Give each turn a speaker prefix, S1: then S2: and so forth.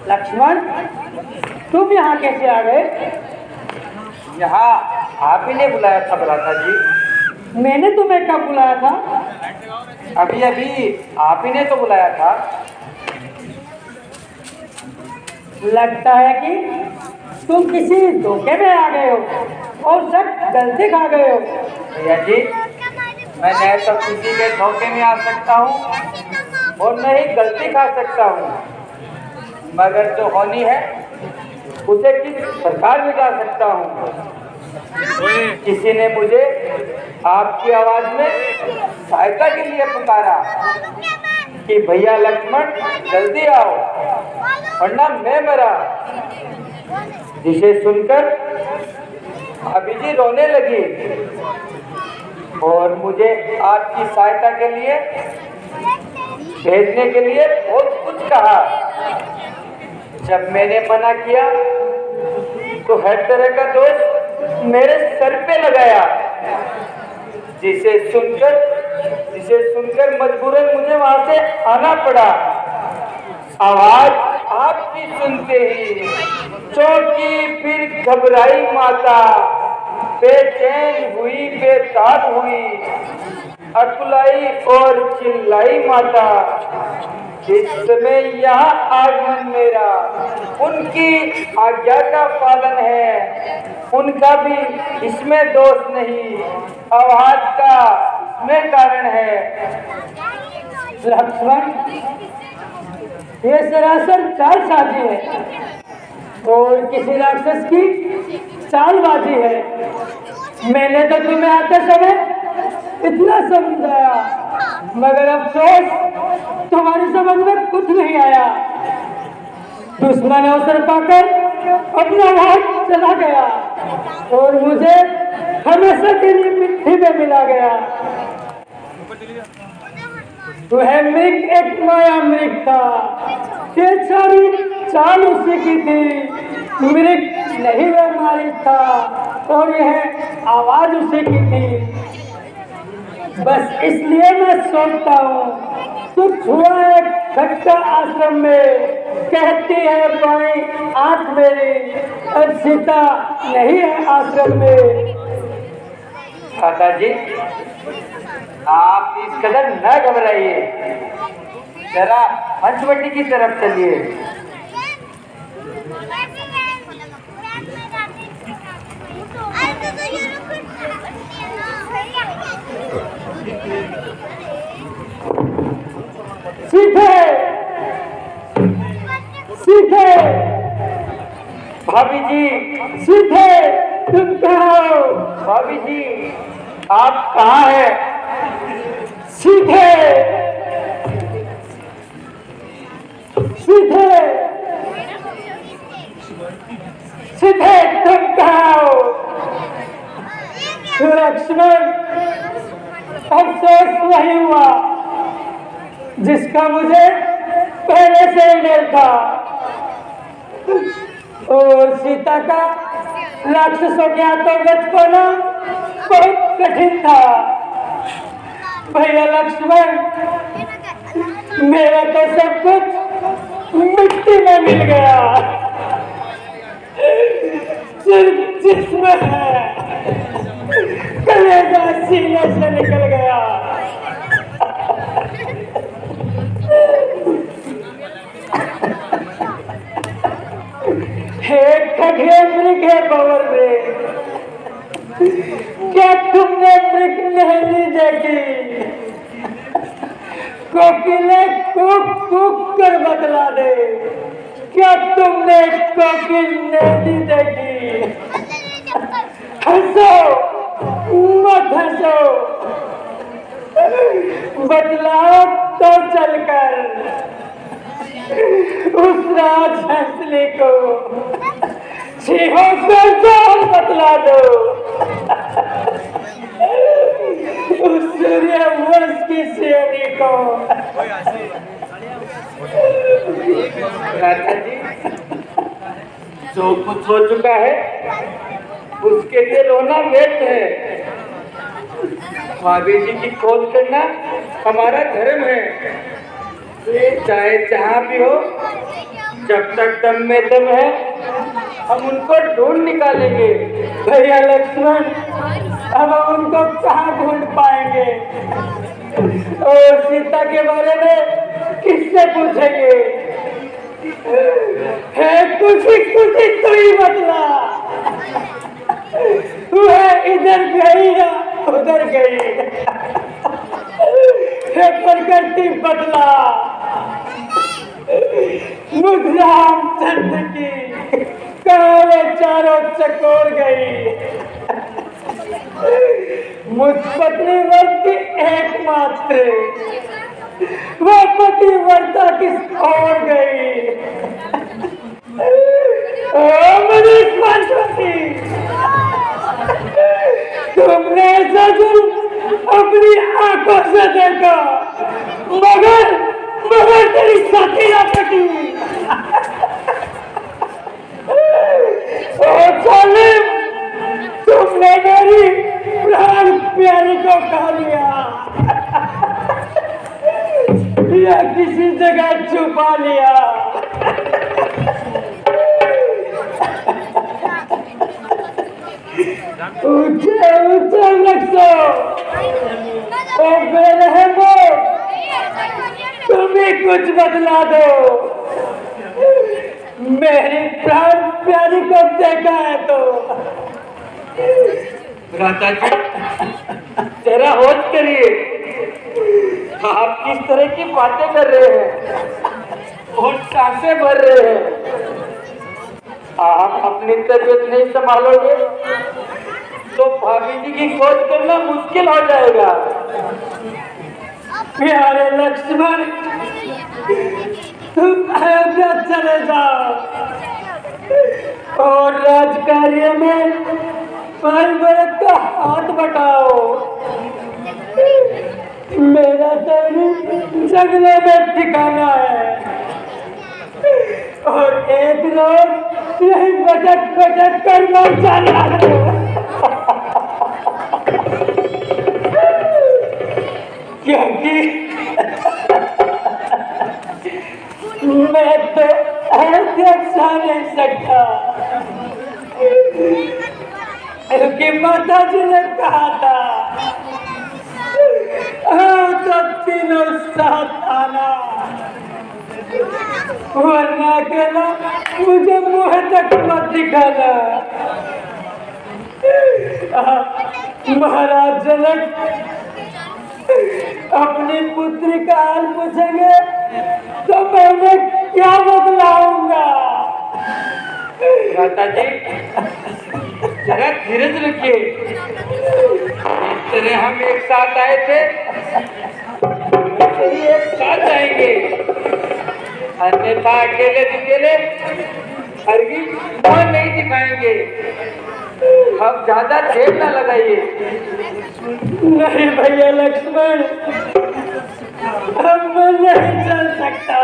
S1: लक्ष्मण, तुम यहाँ कैसे आ गए?
S2: यहाँ आप ही ने बुलाया था भ्राता जी।
S1: मैंने तुम्हें कब बुलाया था?
S2: अभी अभी आप ही ने तो बुलाया था।
S1: लगता है कि तुम किसी धोखे में आ गए हो और सब गलती खा गए हो।
S2: भैया जी, मैं न तो किसी के धोखे में आ सकता हूँ और न ही गलती खा सकता हूँ, मगर जो होनी है उसे किस प्रकार मिटा सकता हूँ। किसी ने मुझे आपकी आवाज में सहायता के लिए पुकारा कि भैया लक्ष्मण जल्दी आओ वरना मैं मरा। जिसे सुनकर भाभी जी रोने लगी और मुझे आपकी सहायता के लिए भेजने के लिए बहुत कुछ कहा। जब मैंने मना किया तो हर तरह का दोष मेरे सर पे लगाया, जिसे सुनकर मजबूरन मुझे वहां से आना पड़ा। आवाज आपकी सुनते ही चौंकी फिर घबराई माता, बेचैन हुई बेताब हुई, अकुलाई और चिल्लाई माता। जिस समय यहाँ आगमन मेरा उनकी आज्ञा का पालन है, उनका भी इसमें दोष नहीं, आवाज का इसमें कारण है।
S1: लक्ष्मण, ये सरासर चालसाजी है और किसी राक्षस की चालबाजी है। मैंने तो तुम्हें आते समय इतना समझाया, मगर अफसोस तुम्हारी समझ में कुछ नहीं आया। दुश्मन अवसर पाकर अपना हाथ चला गया और मुझे हमेशा के लिए मिट्टी में मिला गया। वह मृग एक माया मृग था, ये सारी चाल उसी की थी। मृग नहीं वह मालिक था और यह आवाज उसी की थी। बस इसलिए मैं सोचता हूँ तू छुआ है खट्टा आश्रम में, कहती है बाई आंख मेरी, अब सीता नहीं है आश्रम में।
S2: दादाजी, आप इस कदर न घबराइए, जरा पंचवटी की तरफ चलिए।
S1: सीधे सीधे
S2: भाभी जी,
S1: सीधे, तुम कहाँ हो?
S2: भाभी जी, आप कहाँ हैं?
S1: सीधे सीधे सीधे, तुम कहाँ हो? लक्ष्मण, अफसोस वही हुआ जिसका मुझे पहले से ही डर था, और सीता का राक्षसों के हाथों बच पाना बहुत कठिन था। भैया लक्ष्मण, मेरा तो सब कुछ मिट्टी में मिल गया, सिर्फ जिस्म है, कलेजा सीने से निकल गया। खगे मृग है भंवर में, क्या तुमने मृग नहीं देखी? कोकिले कूक कूक कर बतला दे, क्या तुमने कोकिल नहीं देखी? हंसो मत हंसो, बतलाओ तो चलकर उस राज हंसने को सिंहों को जान बतला दो। उस सूर्य वंश की सेनी को।
S2: राजा जी, जो कुछ हो चुका है उसके लिए रोना व्यर्थ है। भाभी जी की खोज करना हमारा धर्म है। चाहे जहाँ भी हो जब तक दम में दम है हम उनको ढूंढ निकालेंगे।
S1: भैया लक्ष्मण, अब हम उनको कहाँ ढूंढ पाएंगे और सीता के बारे में किससे पूछेंगे? है कुछ तो ही बदला, वह इधर गई या उधर गई है, पर करती बदला मुझ रामचंद्र की कहावे चारों चकोर गई। मुझ पत्नी वर्ग की एकमात्र वह पतिव्रता किस और गई। तुमने ऐसा अपनी आंखों से देखा, मगर तेरी छाती ना कटी। तुमने मेरी प्राण प्यारी को खा लिया या किसी जगह छुपा लिया। ऊंचे ऊंचे नक्शो तुम्हें कुछ बदला दो। मेरी प्राण प्यारी को देखा है तो
S2: भ्राता जी जरा होश करिए। आप किस तरह की बातें कर रहे हैं और सांसें भर रहे हैं। आप अपनी तबीयत नहीं संभालोगे तो भाभी जी की खोज करना मुश्किल हो जाएगा।
S1: प्यारे लक्ष्मण, तुम अयोध्या चले जाओ और राजकार्य में भाई भरत का हाथ बटाओ। मेरा तो जंगले में ठिकाना है और एक रोज यही बचत कर मर जाना है। क्योंकि मैं तो अध्यक्ष नहीं सकता, क्योंकि माता जी ने कहा था तो तीनों साथ आना, वरना अकेला मुझे मुँह तक मत दिखाना। महाराज जनक अपनी पुत्री का हाल पूछेंगे तो मैं क्या बदलाऊंगा?
S2: भ्राता जी जरा धीरज रखिए। इस तरह हम एक साथ आए थे, एक साथ जाएंगे, अन्यथा अकेले अकेले हरगिज मुंह नहीं दिखाएंगे। अब ज्यादा देर न लगाइए।
S1: नहीं भैया लक्ष्मण, अब मैं नहीं चल सकता।